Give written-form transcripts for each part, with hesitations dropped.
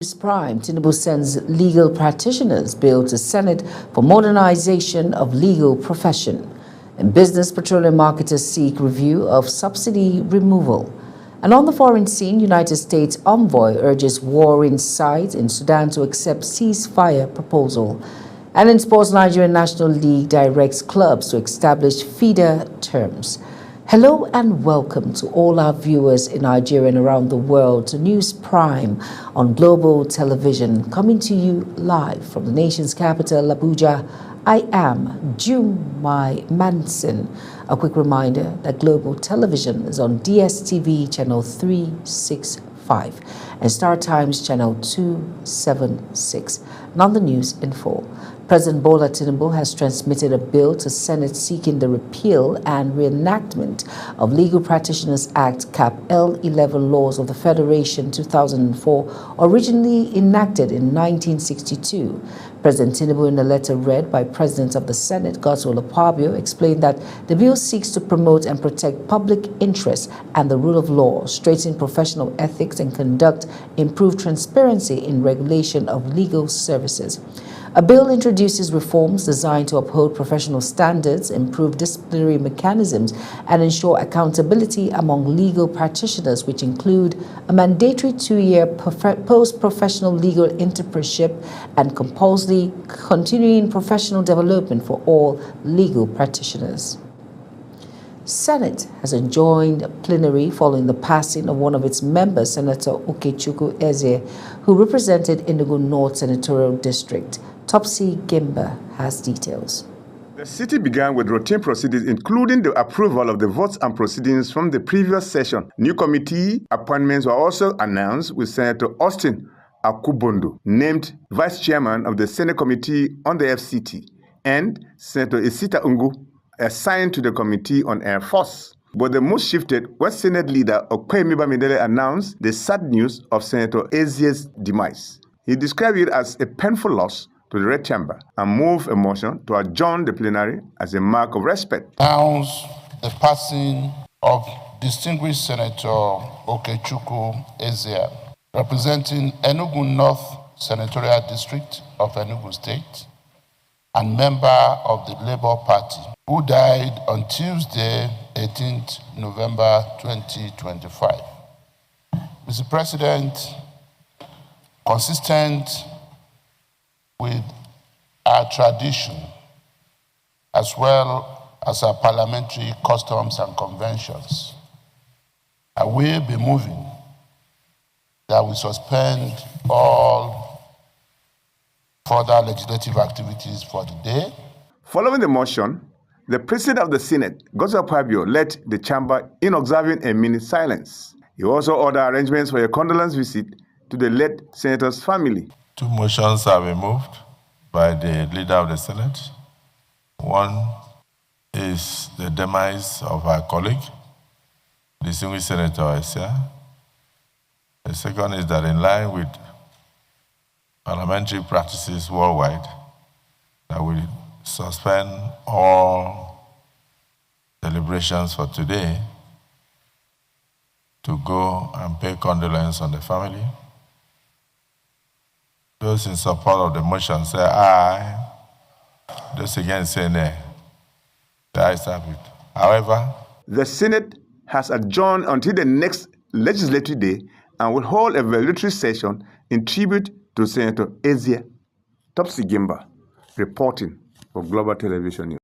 News Prime, Tinubu sends legal practitioners bill to Senate for modernization of legal profession. And business petroleum marketers seek review of subsidy removal. And on the foreign scene, United States envoy urges warring sides in Sudan to accept ceasefire proposal. And in sports, Nigerian National League directs clubs to establish feeder terms. Hello and welcome to all our viewers in Nigeria and around the world to News Prime on Global Television, coming to you live from the nation's capital, Abuja. I am Jumai Manson. A quick reminder that Global Television is on DSTV channel 365 and Star Times channel 276. And on the news in full, President Bola Tinubu has transmitted a bill to Senate seeking the repeal and reenactment of Legal Practitioners Act Cap L11 laws of the Federation 2004, originally enacted in 1962. President Tinubu, in a letter read by President of the Senate, Godswill Akpabio, explained that the bill seeks to promote and protect public interest and the rule of law, strengthen professional ethics, and conduct improved transparency in regulation of legal services. A bill introduces reforms designed to uphold professional standards, improve disciplinary mechanisms, and ensure accountability among legal practitioners, which include a mandatory 2-year post-professional legal internship and compulsory continuing professional development for all legal practitioners. Senate has adjourned plenary following the passing of one of its members, Senator Okechukwu Ezie, who represented Enugu North Senatorial District. Topsy Gimba has details. The city began with routine proceedings, including the approval of the votes and proceedings from the previous session. New committee appointments were also announced, with Senator Austin Akubondo named vice chairman of the Senate Committee on the FCT, and Senator Isita Ungu assigned to the Committee on Air Force. But the most shifted when Senate leader Okwemi Bamidele announced the sad news of Senator Ezie's demise. He described it as a painful loss to the Red Chamber and moved a motion to adjourn the plenary as a mark of respect. Announce the passing of distinguished Senator Okechukwu Ezie, representing Enugu North Senatorial District of Enugu State and member of the Labour Party, who died on Tuesday, 18th November 2025. Mr. President, consistent with our tradition, as well as our parliamentary customs and conventions, I will be moving that we suspend all further legislative activities for the day. Following the motion, the President of the Senate, Godswill Akpabio, led the chamber in observing a minute silence. He also ordered arrangements for a condolence visit to the late senator's family. 2 motions have been moved by the leader of the Senate. One is the demise of our colleague, distinguished Senator Ezie. The second is that, in line with parliamentary practices worldwide, that we suspend all deliberations for today to go and pay condolence on the family. Those in support of the motion say aye. Those against say nay. The ayes have it. However, the Senate has adjourned until the next legislative day and will hold a valedictory session in tribute to Senator Ezie. Topsy Gimba, reporting for Global Television News.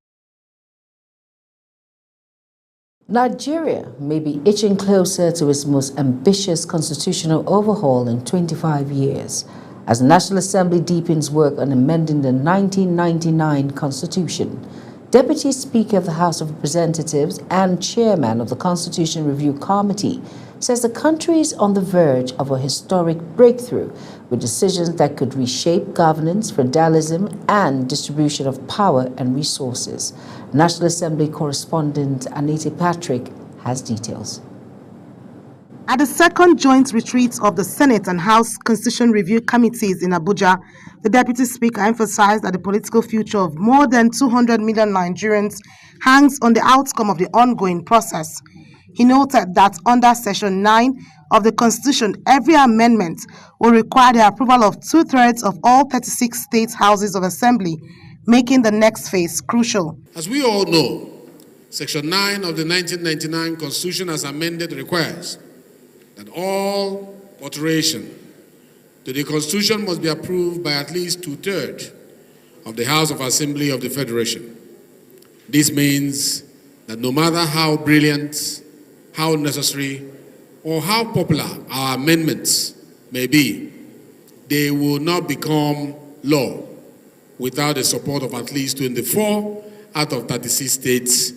Nigeria may be inching closer to its most ambitious constitutional overhaul in 25 years. As the National Assembly deepens work on amending the 1999 Constitution. Deputy Speaker of the House of Representatives and Chairman of the Constitution Review Committee says the country is on the verge of a historic breakthrough with decisions that could reshape governance, federalism, and distribution of power and resources. National Assembly correspondent Anita Patrick has details. At the second joint retreat of the Senate and House Constitution Review Committees in Abuja, the Deputy Speaker emphasized that the political future of more than 200 million Nigerians hangs on the outcome of the ongoing process. He noted that under Section 9, of the Constitution, every amendment will require the approval of 2/3 of all 36 state houses of assembly, making the next phase crucial. As we all know, Section 9 of the 1999 Constitution as amended requires that all alteration to the Constitution must be approved by at least 2/3 of the House of Assembly of the Federation. This means that no matter how brilliant, how necessary, or how popular our amendments may be, they will not become law without the support of at least 24 out of 36 states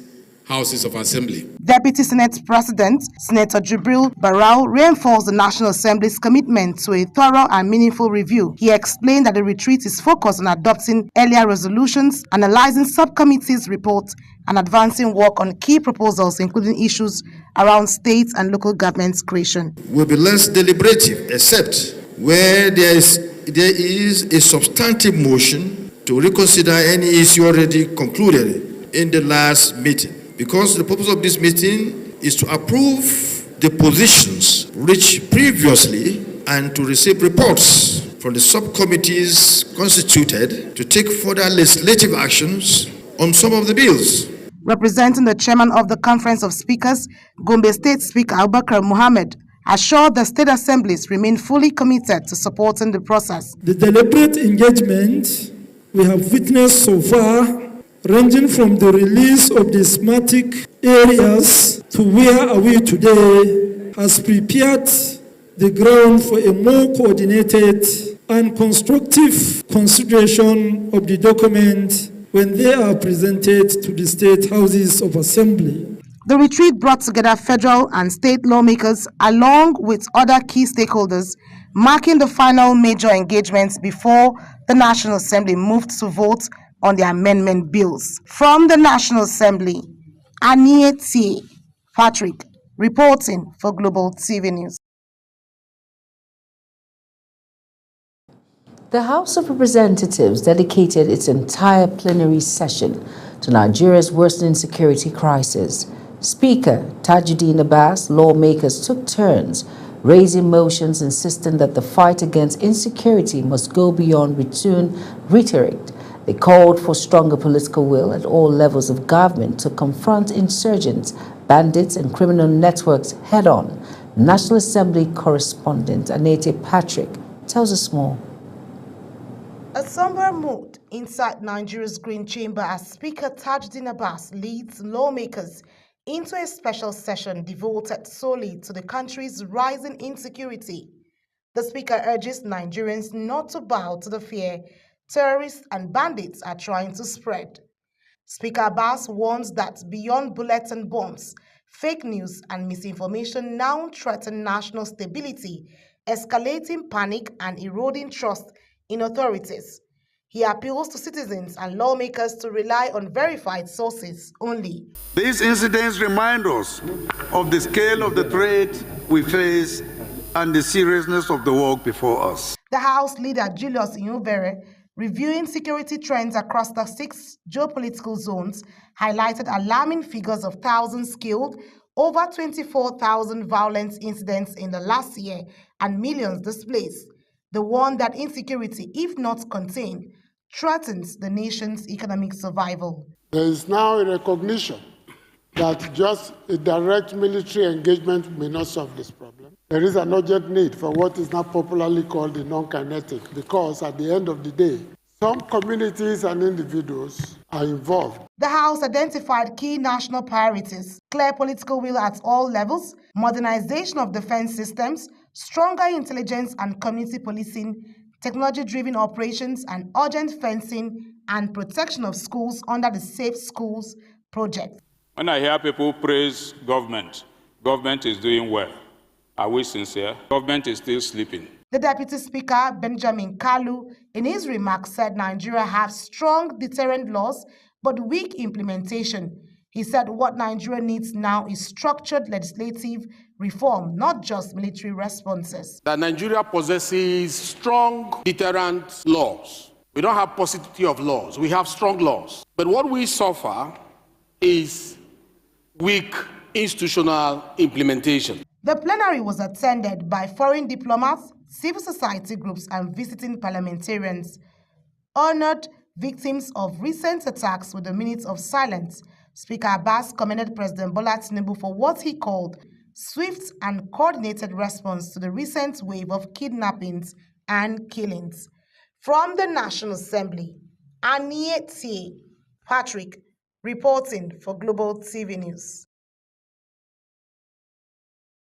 houses of assembly. Deputy Senate President Senator Jibril Barau reinforced the National Assembly's commitment to a thorough and meaningful review. He explained that the retreat is focused on adopting earlier resolutions, analyzing subcommittees' reports, and advancing work on key proposals, including issues around state and local government creation. Will be less deliberative, except where there is a substantive motion to reconsider any issue already concluded in the last meeting. Because the purpose of this meeting is to approve the positions reached previously and to receive reports from the subcommittees constituted to take further legislative actions on some of the bills. Representing the chairman of the Conference of Speakers, Gombe State Speaker Abubakar Mohammed assured the state assemblies remain fully committed to supporting the process. The deliberate engagement we have witnessed so far, ranging from the release of the schematic areas to where are we today, has prepared the ground for a more coordinated and constructive consideration of the document when they are presented to the state houses of assembly. The retreat brought together federal and state lawmakers along with other key stakeholders, marking the final major engagements before the National Assembly moved to vote on the amendment bills. From the National Assembly, Anieti Patrick, reporting for Global TV News. The House of Representatives dedicated its entire plenary session to Nigeria's worsening security crisis. Speaker Tajuddin Abbas, lawmakers took turns raising motions insisting that the fight against insecurity must go beyond routine rhetoric. They called for stronger political will at all levels of government to confront insurgents, bandits, and criminal networks head-on. National Assembly correspondent Anete Patrick tells us more. A somber mood inside Nigeria's Green Chamber as Speaker Tajuddin Abbas leads lawmakers into a special session devoted solely to the country's rising insecurity. The Speaker urges Nigerians not to bow to the fear terrorists and bandits are trying to spread. Speaker Abbas warns that beyond bullets and bombs, fake news and misinformation now threaten national stability, escalating panic and eroding trust in authorities. He appeals to citizens and lawmakers to rely on verified sources only. These incidents remind us of the scale of the threat we face and the seriousness of the work before us. The House leader, Julius Inyubere, reviewing security trends across the 6 geopolitical zones, highlighted alarming figures of thousands killed, over 24,000 violent incidents in the last year, and millions displaced. The one that insecurity, if not contained, threatens the nation's economic survival. There is now a recognition that just a direct military engagement may not solve this problem. There is an urgent need for what is now popularly called the non-kinetic, because at the end of the day, some communities and individuals are involved. The House identified key national priorities: clear political will at all levels, modernization of defense systems, stronger intelligence and community policing, technology-driven operations, and urgent fencing and protection of schools under the Safe Schools project. When I hear people praise government is doing well. Are we sincere? Government is still sleeping. The Deputy Speaker, Benjamin Kalu, in his remarks said Nigeria has strong deterrent laws but weak implementation. He said what Nigeria needs now is structured legislative reform, not just military responses. That Nigeria possesses strong deterrent laws. We don't have paucity of laws, we have strong laws. But what we suffer is weak institutional implementation. The plenary was attended by foreign diplomats, civil society groups, and visiting parliamentarians. Honored victims of recent attacks with a minute of silence, Speaker Abbas commended President Bola Tinubu for what he called swift and coordinated response to the recent wave of kidnappings and killings. From the National Assembly, Anieti Patrick reporting for Global TV News.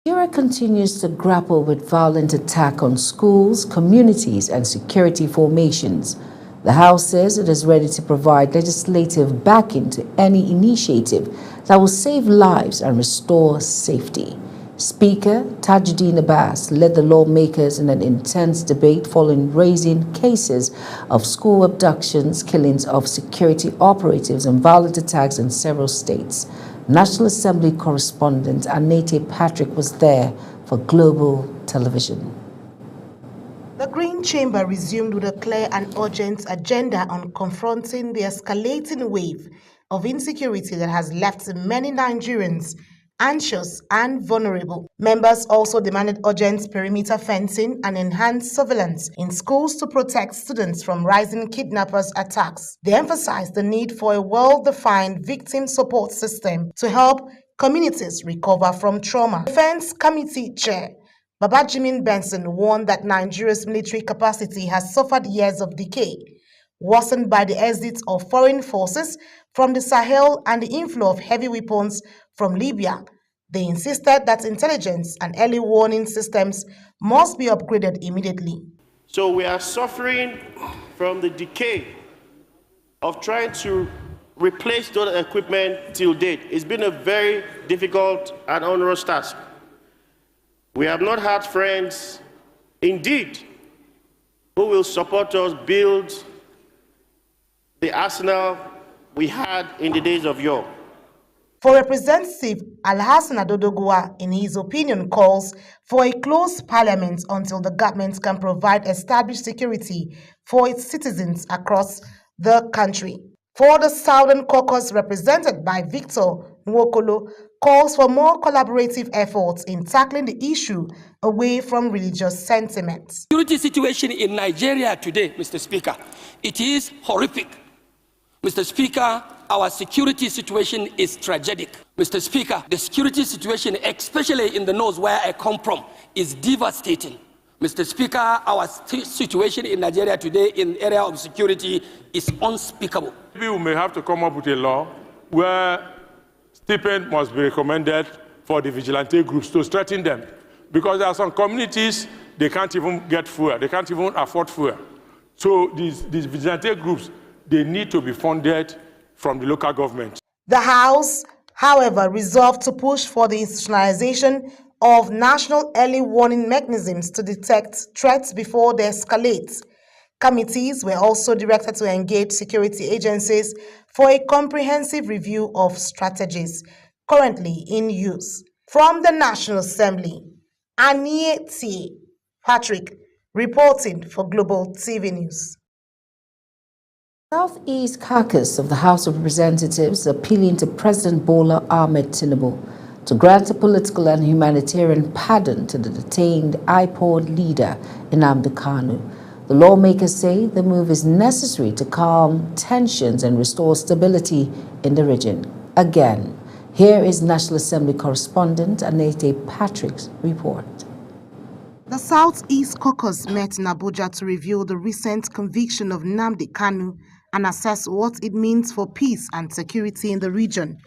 Nigeria continues to grapple with violent attack on schools, communities, and security formations. The House says it is ready to provide legislative backing to any initiative that will save lives and restore safety. Speaker Tajuddin Abbas led the lawmakers in an intense debate following raising cases of school abductions, killings of security operatives, and violent attacks in several states. National Assembly correspondent Anete Patrick was there for Global Television. The Green Chamber resumed with a clear and urgent agenda on confronting the escalating wave of insecurity that has left many Nigerians anxious and vulnerable. Members also demanded urgent perimeter fencing and enhanced surveillance in schools to protect students from rising kidnappers' attacks. They emphasized the need for a well-defined victim support system to help communities recover from trauma. Defense Committee Chair Babajimin Benson warned that Nigeria's military capacity has suffered years of decay, worsened by the exit of foreign forces from the Sahel and the inflow of heavy weapons from Libya. They insisted that intelligence and early warning systems must be upgraded immediately. So we are suffering from the decay of trying to replace those equipment till date. It's been a very difficult and onerous task. We have not had friends, indeed, who will support us build the arsenal we had in the days of yore. For Representative Alhassan Adodogwa, in his opinion, calls for a closed parliament until the government can provide established security for its citizens across the country. For the Southern Caucus, represented by Victor Nwokolo, calls for more collaborative efforts in tackling the issue away from religious sentiments. The security situation in Nigeria today, Mr. Speaker, it is horrific. Mr. Speaker, our security situation is tragic. Mr. Speaker, the security situation, especially in the north where I come from, is devastating. Mr. Speaker, our situation in Nigeria today in the area of security is unspeakable. Maybe we may have to come up with a law where stipend must be recommended for the vigilante groups to strengthen them. Because there are some communities, they can't even get fuel, they can't even afford fuel. So these vigilante groups, they need to be funded from the local government. The House, however, resolved to push for the institutionalization of national early warning mechanisms to detect threats before they escalate. Committees were also directed to engage security agencies for a comprehensive review of strategies currently in use. From the National Assembly, Anieti Patrick reporting for Global TV News. Southeast Caucus of the House of Representatives appealing to President Bola Ahmed Tinubu to grant a political and humanitarian pardon to the detained IPOD leader Nnamdi Kanu. The lawmakers say the move is necessary to calm tensions and restore stability in the region. Again, here is National Assembly correspondent Anete Patrick's report. The Southeast Caucus met in Abuja to review the recent conviction of Nnamdi Kanu and assess what it means for peace and security in the region.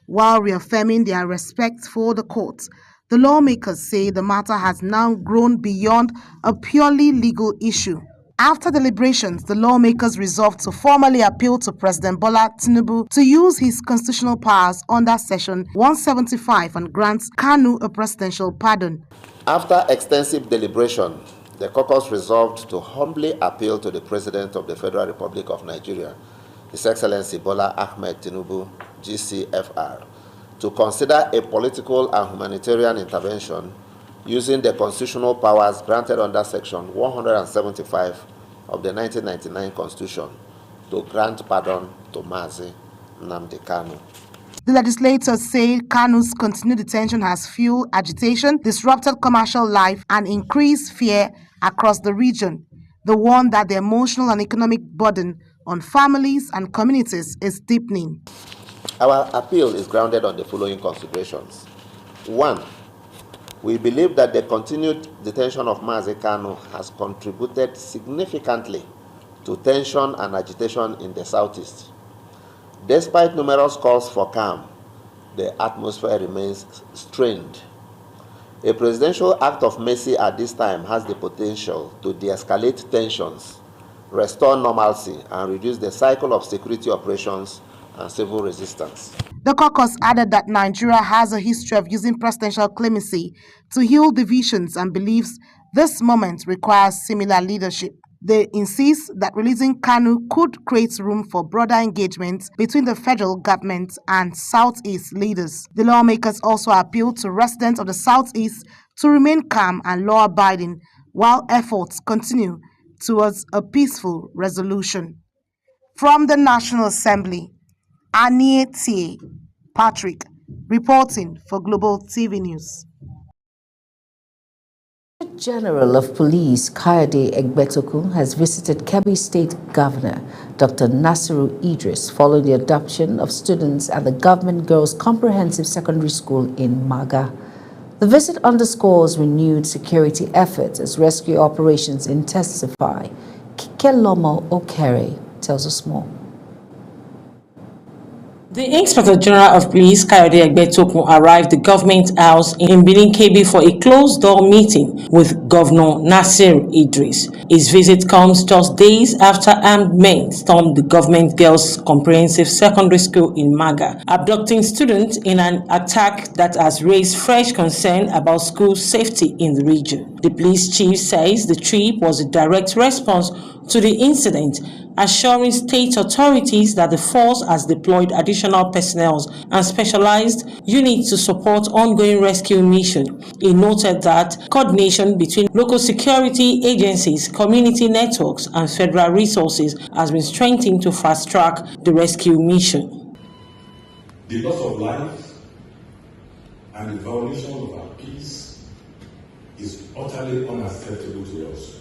While reaffirming their respect for the court, the lawmakers say the matter has now grown beyond a purely legal issue. After deliberations, the lawmakers resolved to formally appeal to President Bola Tinubu to use his constitutional powers under Section 175 and grant Kanu a presidential pardon. After extensive deliberation, the caucus resolved to humbly appeal to the President of the Federal Republic of Nigeria, His Excellency Bola Ahmed Tinubu, GCFR, to consider a political and humanitarian intervention using the constitutional powers granted under Section 175 of the 1999 Constitution to grant pardon to Mazi Nnamdi Kanu. The legislators say Kanu's continued detention has fueled agitation, disrupted commercial life, and increased fear across the region. The warn that the emotional and economic burden on families and communities is deepening. Our appeal is grounded on the following considerations. 1. We believe that the continued detention of Mazi Kanu has contributed significantly to tension and agitation in the southeast. Despite numerous calls for calm, the atmosphere remains strained. A presidential act of mercy at this time has the potential to de-escalate tensions, restore normalcy, and reduce the cycle of security operations and civil resistance. The caucus added that Nigeria has a history of using presidential clemency to heal divisions and believes this moment requires similar leadership. They insist that releasing Kanu could create room for broader engagement between the federal government and Southeast leaders. The lawmakers also appealed to residents of the Southeast to remain calm and law-abiding while efforts continue towards a peaceful resolution. From the National Assembly, Aniete Patrick, reporting for Global TV News. General of Police Kayode Egbetokun has visited Kebbi State Governor Dr. Nasiru Idris following the adoption of students at the Government Girls Comprehensive Secondary School in Maga. The visit underscores renewed security efforts as rescue operations intensify. Kikelomo Okere tells us more. The Inspector General of Police, Kayode Egbetokun, arrived at the Government House in Benin Kebbi for a closed-door meeting with Governor Nasir Idris. His visit comes just days after armed men stormed the Government Girls Comprehensive Secondary School in Maga, abducting students in an attack that has raised fresh concern about school safety in the region. The police chief says the trip was a direct response to the incident, assuring state authorities that the force has deployed additional personnel and specialized units to support ongoing rescue mission. He noted that coordination between local security agencies, community networks, and federal resources has been strengthened to fast-track the rescue mission. The loss of life and the violation of our peace is utterly unacceptable to us.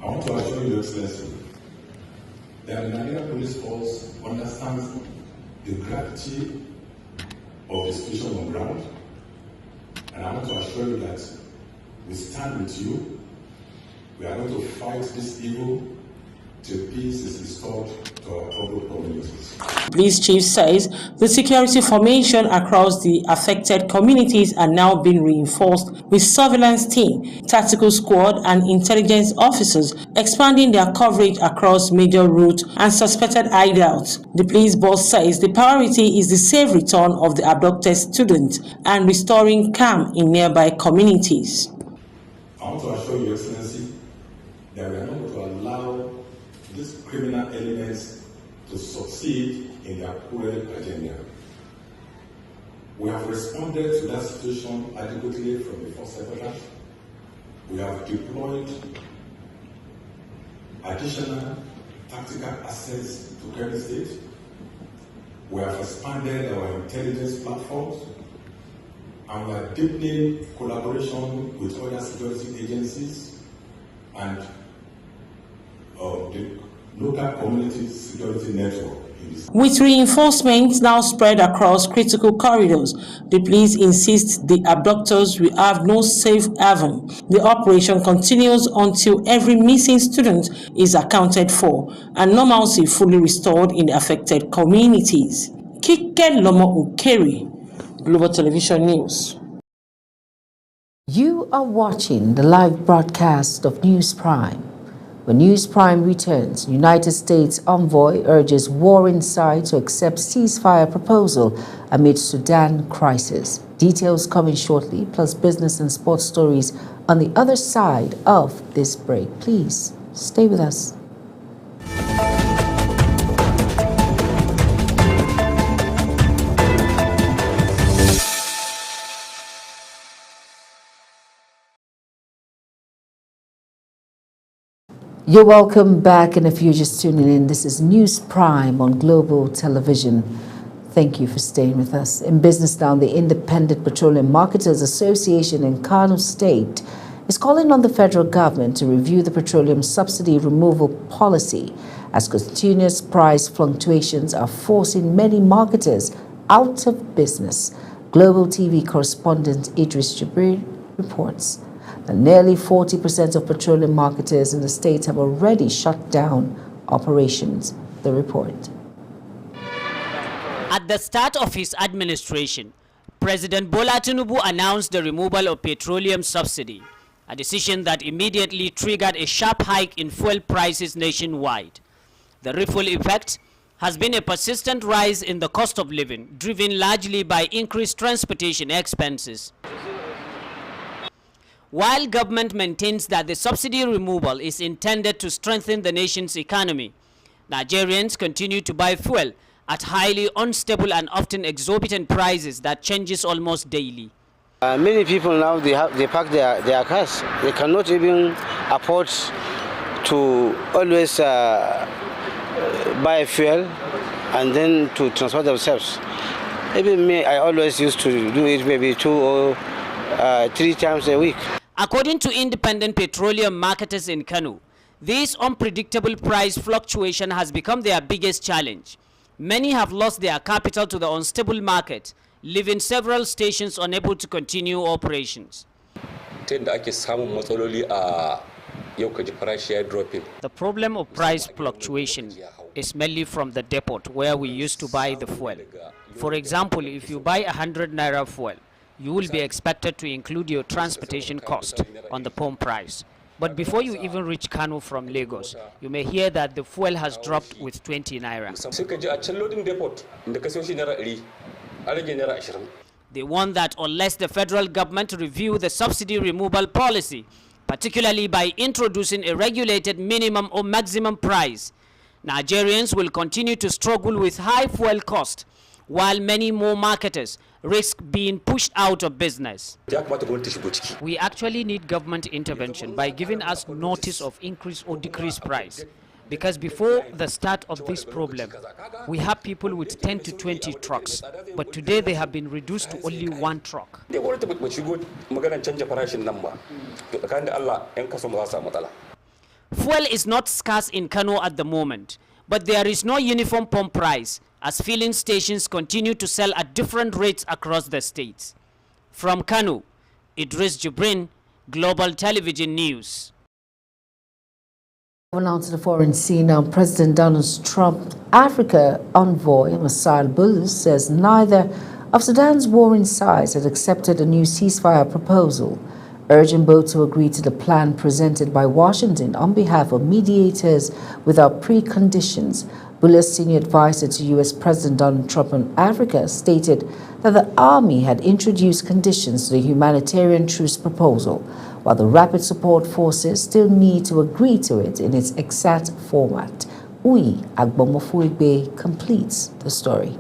I want to assure you, Excellency, that the Nigerian Police Force understands the gravity of the situation on ground, and I want to assure you that we stand with you. We are going to fight this evil till peace is restored to our troubled communities. The police chief says the security formation across the affected communities are now being reinforced with surveillance team, tactical squad, and intelligence officers expanding their coverage across major routes and suspected hideouts. The police boss says the priority is the safe return of the abducted students and restoring calm in nearby communities. I want to assure you, Excellency, that we are not going to allow these criminal elements to succeed in their cruel agenda. We have responded to that situation adequately from the first sector. We have deployed additional tactical assets to Kebbi State. We have expanded our intelligence platforms, and we are deepening collaboration with other security agencies and the local community security network. With reinforcements now spread across critical corridors, the police insist the abductors will have no safe haven. The operation continues until every missing student is accounted for and normalcy fully restored in the affected communities. Kikelomo Okere, Global Television News. You are watching the live broadcast of News Prime. When News Prime returns, United States envoy urges warring sides to accept ceasefire proposal amid Sudan crisis. Details coming shortly, plus business and sports stories on the other side of this break. Please stay with us. You're welcome back, and if you're just tuning in, this is News Prime on Global Television. Thank you for staying with us. In business now, the Independent Petroleum Marketers Association in Kano State is calling on the federal government to review the petroleum subsidy removal policy, as continuous price fluctuations are forcing many marketers out of business. Global TV correspondent Idris Jibril reports that nearly 40% of petroleum marketers in the state have already shut down operations. The report. At the start of his administration, President Bola Tinubu announced the removal of petroleum subsidy, a decision that immediately triggered a sharp hike in fuel prices nationwide. The ripple effect has been a persistent rise in the cost of living, driven largely by increased transportation expenses. While government maintains that the subsidy removal is intended to strengthen the nation's economy, Nigerians continue to buy fuel at highly unstable and often exorbitant prices that changes almost daily. Many people now, they park their cars. They cannot even afford to always buy fuel and then to transport themselves. Even me, I always used to do it maybe 2 or 3 times a week. According to independent petroleum marketers in Kano, this unpredictable price fluctuation has become their biggest challenge. Many have lost their capital to the unstable market, leaving several stations unable to continue operations. The problem of price fluctuation is mainly from the depot where we used to buy the fuel. For example, if you buy 100 naira fuel, you will be expected to include your transportation cost on the pump price. But before you even reach Kano from Lagos, you may hear that the fuel has dropped with 20 naira. They warn that unless the federal government review the subsidy removal policy, particularly by introducing a regulated minimum or maximum price, Nigerians will continue to struggle with high fuel cost, while many more marketers risk being pushed out of business. We actually need government intervention by giving us notice of increase or decrease price. Because before the start of this problem, we have people with 10 to 20 trucks, but today they have been reduced to only 1 truck. Fuel is not scarce in Kano at the moment, but there is no uniform pump price, as filling stations continue to sell at different rates across the states. From Kano, Idris Jibrin, Global Television News. Now to the foreign scene. Now, President Donald Trump Africa envoy Masal Bulus says neither of Sudan's warring sides has accepted a new ceasefire proposal, urging both to agree to the plan presented by Washington on behalf of mediators without preconditions. Bulus, senior advisor to U.S. President Donald Trump on Africa, stated that the army had introduced conditions to the humanitarian truce proposal, while the Rapid Support Forces still need to agree to it in its exact format. Uyi Agbomofuigbe completes the story.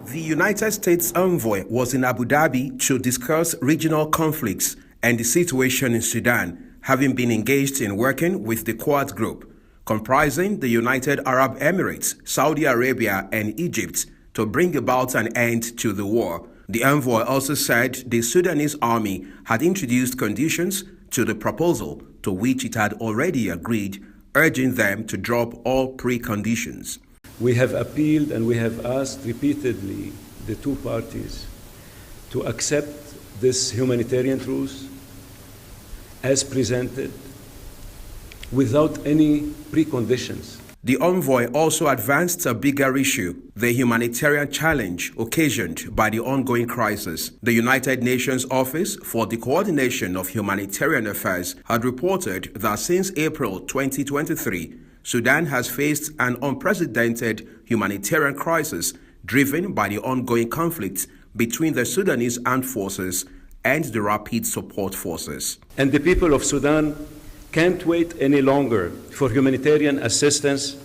The United States envoy was in Abu Dhabi to discuss regional conflicts and the situation in Sudan, having been engaged in working with the Quad Group, comprising the United Arab Emirates, Saudi Arabia, and Egypt, to bring about an end to the war. The envoy also said the Sudanese army had introduced conditions to the proposal to which it had already agreed, urging them to drop all preconditions. We have appealed and we have asked repeatedly the two parties to accept this humanitarian truce as presented without any preconditions. The envoy also advanced a bigger issue, the humanitarian challenge occasioned by the ongoing crisis. The United Nations Office for the Coordination of Humanitarian Affairs had reported that since April 2023, Sudan has faced an unprecedented humanitarian crisis driven by the ongoing conflict between the Sudanese armed forces and the Rapid Support Forces. And the people of Sudan can't wait any longer for humanitarian assistance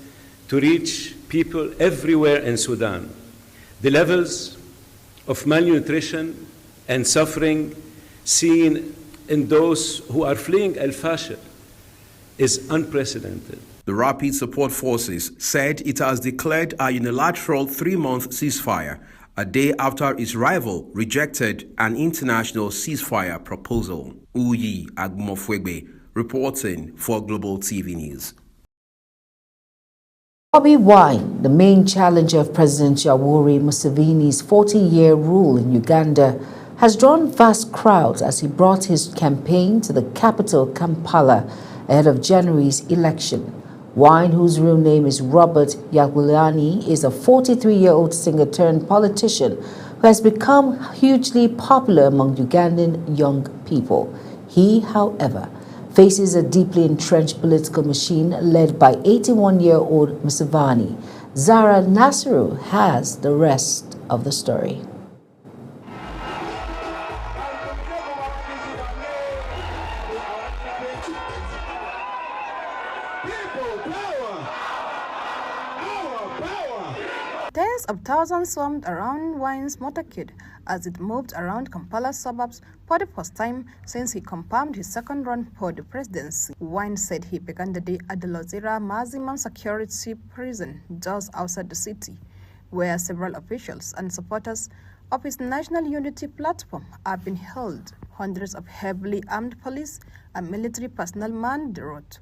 to reach people everywhere in Sudan. The levels of malnutrition and suffering seen in those who are fleeing al-Fashir is unprecedented. The Rapid Support Forces said it has declared a unilateral 3-month ceasefire a day after its rival rejected an international ceasefire proposal. Uyi Agmofwegbe reporting for Global TV News. Bobi Wine, the main challenger of President Yoweri Museveni's 40-year rule in Uganda, has drawn vast crowds as he brought his campaign to the capital, Kampala, ahead of January's election. Wine, whose real name is Robert Yagulanyi, is a 43-year-old singer-turned-politician who has become hugely popular among Ugandan young people. He, however, faces a deeply entrenched political machine led by 81-year-old Museveni. Zara Nasiru has the rest of the story. Tens of thousands swarmed around Wine's motorcade as it moved around Kampala suburbs for the first time since he confirmed his second run for the presidency. Wine said he began the day at the Lozira maximum security prison just outside the city, where several officials and supporters of his National Unity platform have been held. Hundreds of heavily armed police and military personnel manned the road,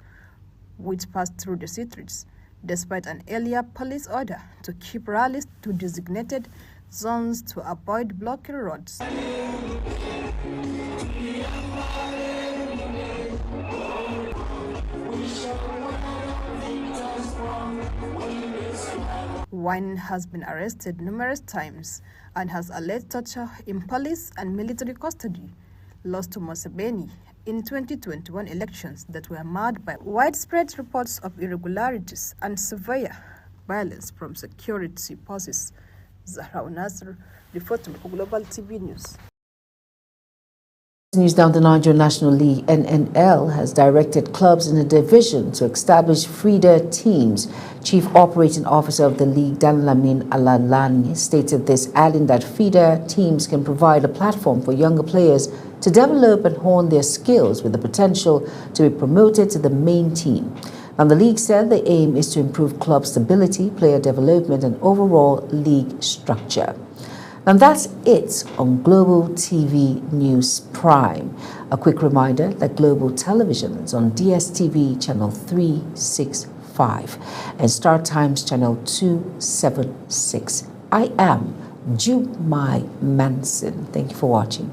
which passed through the streets, despite an earlier police order to keep rallies to designated zones to avoid blocked roads. Wine has been arrested numerous times and has alleged torture in police and military custody, lost to Museveni in 2021 elections that were marred by widespread reports of irregularities and severe violence from security forces. Zahra Nasr reporting for Global TV News. News now, the Nigeria National League (NNL) has directed clubs in the division to establish feeder teams. Chief Operating Officer of the league, Danlamin Alalani, stated this, adding that feeder teams can provide a platform for younger players to develop and hone their skills with the potential to be promoted to the main team. And the league said the aim is to improve club stability, player development, and overall league structure. And that's it on Global TV News Prime. A quick reminder that Global Television is on DSTV channel 365 and Star Times channel 276. I am Jumai Manson. Thank you for watching.